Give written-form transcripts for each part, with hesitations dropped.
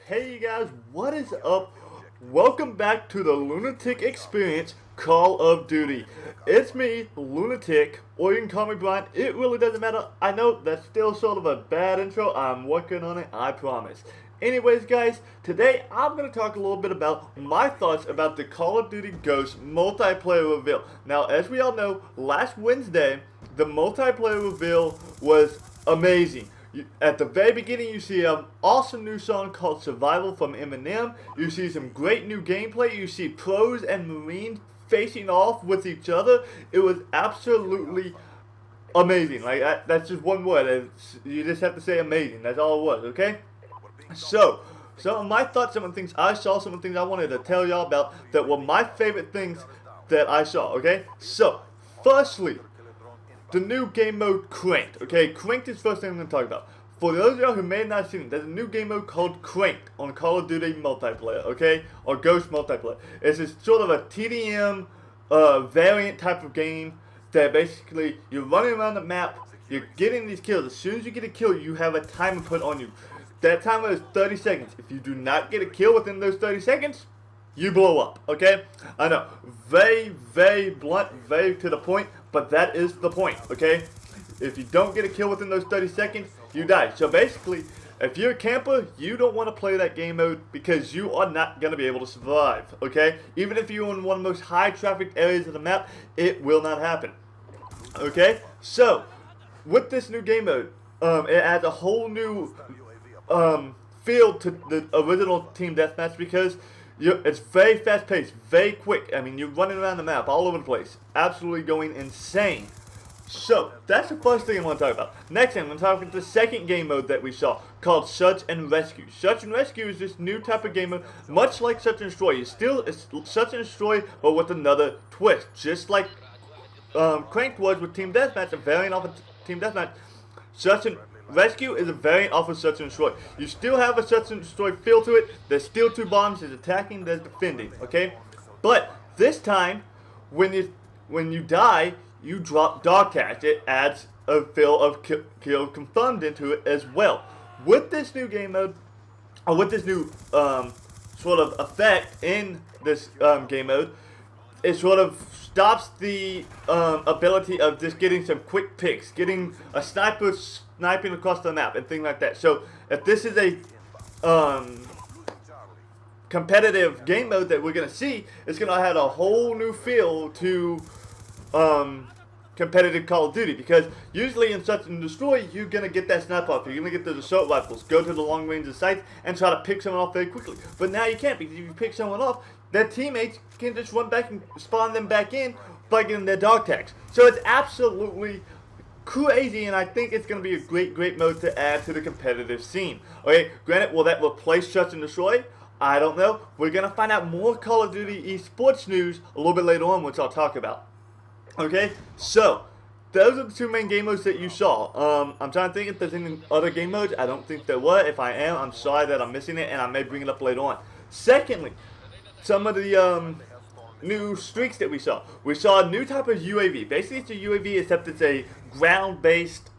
Hey guys, what is up? Welcome back to the Lunatic Experience Call of Duty. It's me, Lunatic, or you can call me Brian. It really doesn't matter. I know that's still sort of a bad intro. I'm working on it, I promise. Anyways, guys, today I'm going to talk a little bit about my thoughts about the Call of Duty Ghosts multiplayer reveal. Now, as we all know, last Wednesday, the multiplayer reveal was amazing. At the very beginning, you see an awesome new song called Survival from Eminem. You see some great new gameplay. You see pros and Marines facing off with each other. It was absolutely amazing. Like, that's just one word. You just have to say amazing. That's all it was, okay? So, some of my thoughts, some of the things I saw, some of the things I wanted to tell y'all about that were my favorite things that I saw, okay? So, firstly, the new game mode Cranked. Okay, Cranked is the first thing I'm going to talk about. For those of y'all who may have not seen it, there's a new game mode called Cranked on Call of Duty multiplayer, okay? Or Ghost multiplayer. It's this sort of a TDM variant type of game that basically you're running around the map, you're getting these kills. As soon as you get a kill, you have a timer put on you. That timer is 30 seconds. If you do not get a kill within those 30 seconds, you blow up, okay? I know, very, very blunt, very to the point, but that is the point, okay? If you don't get a kill within those 30 seconds, you die. So basically, if you're a camper, you don't want to play that game mode because you are not going to be able to survive, okay? Even if you're in one of the most high traffic areas of the map, it will not happen, okay? So, with this new game mode, it adds a whole new feel to the original Team Deathmatch because it's very fast paced, very quick. I mean, you're running around the map all over the place, absolutely going insane. So, that's the first thing I want to talk about. Next thing, I'm going to talk about the second game mode that we saw, called Search and Rescue. Search and Rescue is this new type of game mode, much like Search and Destroy. It's Search and Destroy, but with another twist. Just like Cranked was with Team Deathmatch, a variant of Team Deathmatch. Search and Rescue is a variant off of Search and Destroy. You still have a Search and Destroy feel to it. There's still two bombs. There's attacking, there's defending, okay? But this time, when you die, you drop dog tags. It adds a feel of kill confirmed into it as well. With this new game mode, or with this new sort of effect in this game mode, it sort of stops the ability of just getting some quick picks, getting a sniper sniping across the map and things like that. So if this is a competitive game mode that we're going to see, it's going to add a whole new feel to competitive Call of Duty, because usually in Search and Destroy, you're going to get that sniper off. You're going to get those assault rifles, go to the long range of sights, and try to pick someone off very quickly. But now you can't, because if you pick someone off, their teammates can just run back and spawn them back in by getting their dog tags. So it's absolutely crazy, and I think it's going to be a great mode to add to the competitive scene. Okay, granted, will that replace Search and Destroy? I don't know. We're going to find out more Call of Duty esports news a little bit later on, which I'll talk about. Okay, so those are the two main game modes that you saw. I'm trying to think if there's any other game modes. I don't think there were. If I am, I'm sorry that I'm missing it, and I may bring it up later on. Secondly, some of the new streaks that we saw. We saw a new type of UAV. Basically, it's a UAV, except it's a ground-based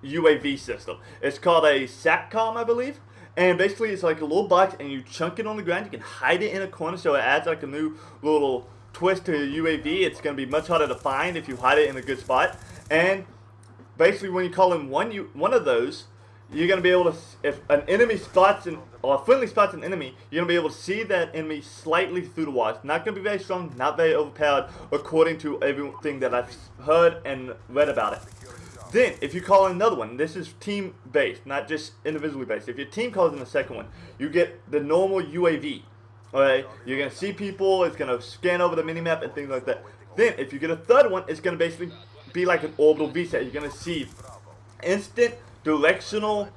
UAV system. It's called a SATCOM, I believe. And basically, it's like a little box, and you chunk it on the ground. You can hide it in a corner, so it adds like a new little twist to a UAV. It's going to be much harder to find if you hide it in a good spot. And basically, when you call in one of those, you're going to be able to, if an enemy spots or a friendly spots an enemy, you're going to be able to see that enemy slightly through the walls. Not going to be very strong, not very overpowered, according to everything that I've heard and read about it. Then, if you call in another one, this is team-based, not just individually based. If your team calls in the second one, you get the normal UAV. Alright, you're going to see people, it's going to scan over the minimap and things like that. Then, if you get a third one, it's going to basically be like an orbital VSAT. You're going to see instant directional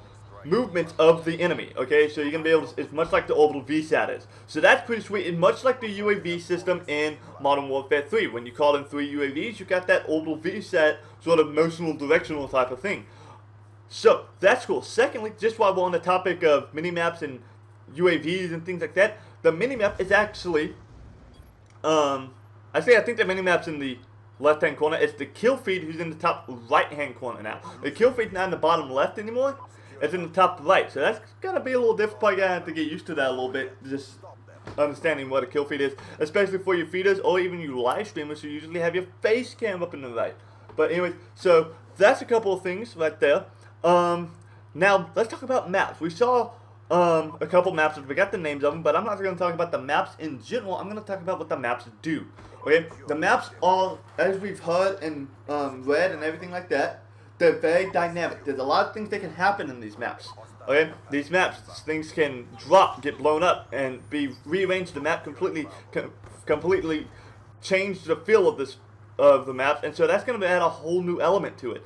movements of the enemy. Okay, so you're going to be able to, it's much like the orbital VSAT is. So that's pretty sweet, and much like the UAV system in Modern Warfare 3. When you call in 3 UAVs, you got that orbital VSAT sort of motional directional type of thing. So, that's cool. Secondly, just while we're on the topic of minimaps and UAVs and things like that, the minimap is actually, I think the minimap's in the left-hand corner. It's the kill feed who's in the top right-hand corner now. The kill feed's not in the bottom left anymore. It's in the top right, so that's gonna be a little difficult. Probably gonna have to get used to that a little bit, just understanding what a kill feed is, especially for your feeders or even you live streamers who usually have your face cam up in the right. But anyways, so that's a couple of things right there. Now let's talk about maps. We saw a couple maps, we got the names of them, but I'm not going to talk about the maps in general. I'm going to talk about what the maps do. Okay, the maps are, as we've heard and read and everything like that, they're very dynamic. There's a lot of things that can happen in these maps. Okay, these maps, things can drop, get blown up, and be rearranged. The map completely change the feel of the map, and so that's going to add a whole new element to it.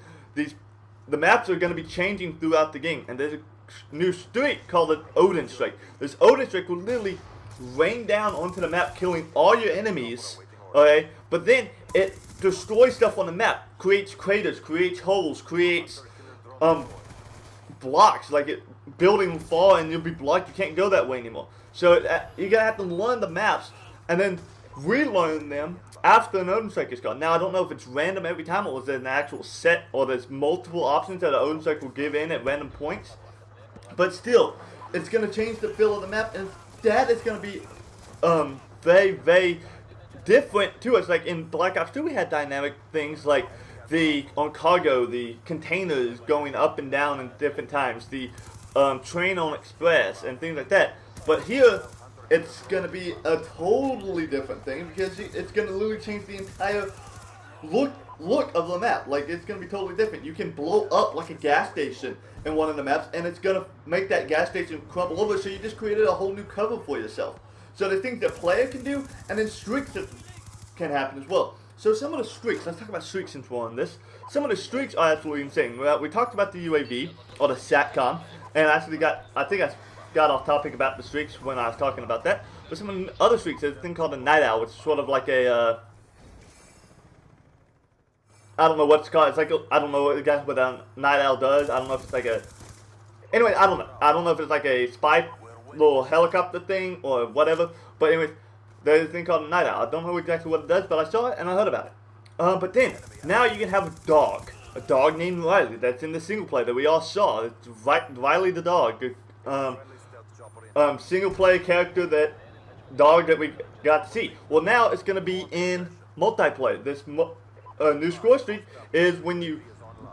The maps are going to be changing throughout the game, and there's a new streak called the Odin Strike. This Odin Strike will literally rain down onto the map, killing all your enemies. Okay, but then it destroys stuff on the map, creates craters, creates holes, creates blocks, like building will fall and you'll be blocked. You can't go that way anymore. So you're gonna have to learn the maps and then relearn them after an Odin Strike is gone. Now I don't know if it's random every time or is it an actual set or there's multiple options that an Odin Strike will give in at random points. But still, it's gonna change the feel of the map, and that is gonna be very, very different to us. Like in Black Ops 2, we had dynamic things like on cargo, the containers going up and down in different times, the train on express and things like that. But here, it's going to be a totally different thing because it's going to literally change the entire look of the map. Like, it's going to be totally different. You can blow up like a gas station in one of the maps, and it's going to make that gas station crumble over, so you just created a whole new cover for yourself. So the things that player can do, and then streaks that can happen as well. So some of the streaks, let's talk about streaks since we're on this. Some of the streaks are absolutely insane. Well, we talked about the UAV, or the SATCOM, and I think I got off topic about the streaks when I was talking about that. But some of the other streaks, there's a thing called a Night Owl, which is sort of like a, I don't know what it's called. It's like, I don't know what a Night Owl does. I don't know if it's like a, anyway, I don't know. I don't know if it's like a spy little helicopter thing or whatever. But anyways, there's a thing called a Night Owl. I don't know exactly what it does, but I saw it and I heard about it. But then, now you can have a dog named Riley that's in the single player that we all saw. It's Riley the dog. Single player character, that dog that we got to see. Well, now it's going to be in multiplayer. This new score streak is when you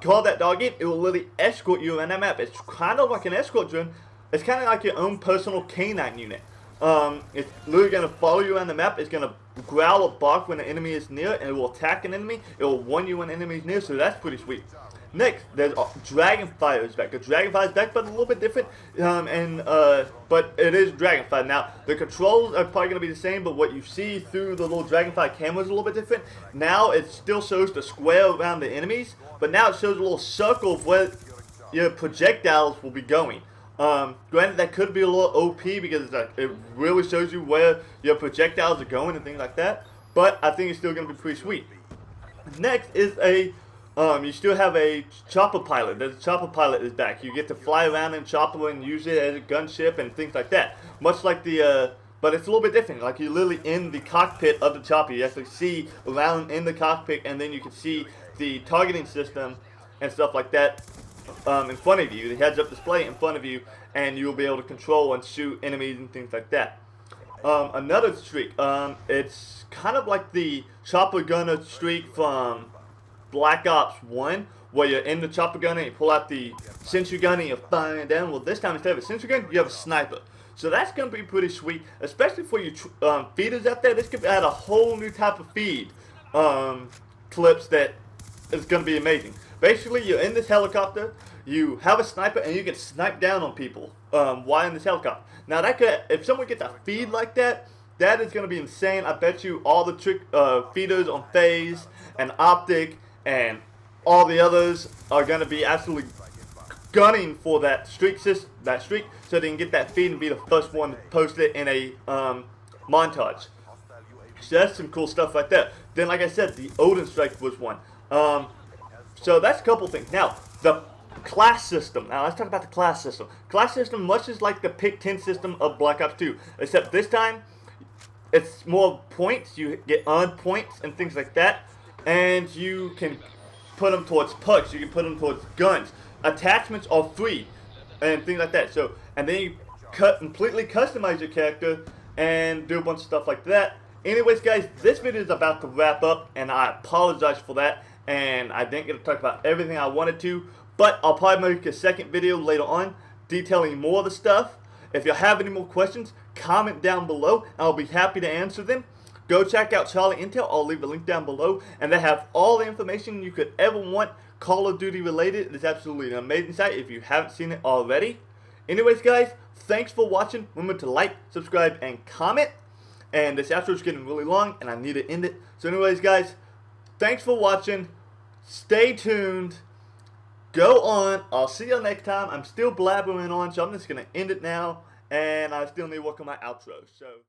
call that dog in, it will literally escort you around that map. It's kind of like an escort drone. It's kind of like your own personal canine unit. It's literally going to follow you around the map. It's going to growl or bark when the enemy is near, and it will attack an enemy. It will warn you when the enemy is near, so that's pretty sweet. Next, there's Dragonfire is back. The Dragonfire is back, but a little bit different. But it is Dragonfire. Now, the controls are probably going to be the same, but what you see through the little Dragonfire camera is a little bit different. Now, it still shows the square around the enemies, but now it shows a little circle of where your projectiles will be going. Granted, that could be a little OP because it really shows you where your projectiles are going and things like that. But I think it's still going to be pretty sweet. Next is you still have a chopper pilot. The chopper pilot is back. You get to fly around in chopper and use it as a gunship and things like that. Much like but it's a little bit different. Like you're literally in the cockpit of the chopper. You actually see around in the cockpit, and then you can see the targeting system and stuff like that. In front of you, the heads-up display in front of you, and you'll be able to control and shoot enemies and things like that. Another streak, it's kind of like the chopper gunner streak from Black Ops 1, where you're in the chopper gunner and you pull out the sentry gun and you're firing down. Well, this time instead of a sentry gun, you have a sniper. So that's going to be pretty sweet, especially for you feeders out there. This could add a whole new type of feed clips that is going to be amazing. Basically, you're in this helicopter, you have a sniper, and you can snipe down on people while in this helicopter. Now, that could, if someone gets a feed like that, that is going to be insane. I bet you all the feeders on FaZe and Optic and all the others are going to be absolutely gunning for that streak, so they can get that feed and be the first one to post it in a montage. So that's some cool stuff right there. Then, like I said, the Odin Strike was one. So that's a couple things. Now, the class system. Now, let's talk about the class system. Class system, much is like the Pick 10 system of Black Ops 2, except this time, it's more points. You get earned points and things like that, and you can put them towards perks. You can put them towards guns. Attachments are free. and things like that. So, and then you completely customize your character and do a bunch of stuff like that. Anyways, guys, this video is about to wrap up, and I apologize for that. And I didn't get to talk about everything I wanted to, but I'll probably make a second video later on detailing more of the stuff. If you have any more questions, comment down below, and I'll be happy to answer them. Go check out Charlie Intel. I'll leave a link down below, and they have all the information you could ever want Call of Duty related. It is absolutely an amazing site if you haven't seen it already. Anyways, guys, thanks for watching. Remember to like, subscribe, and comment. And this outro is getting really long, and I need to end it. So anyways, guys, thanks for watching. Stay tuned. Go on. I'll see you next time. I'm still blabbering on, so I'm just going to end it now. And I still need to work on my outro. So.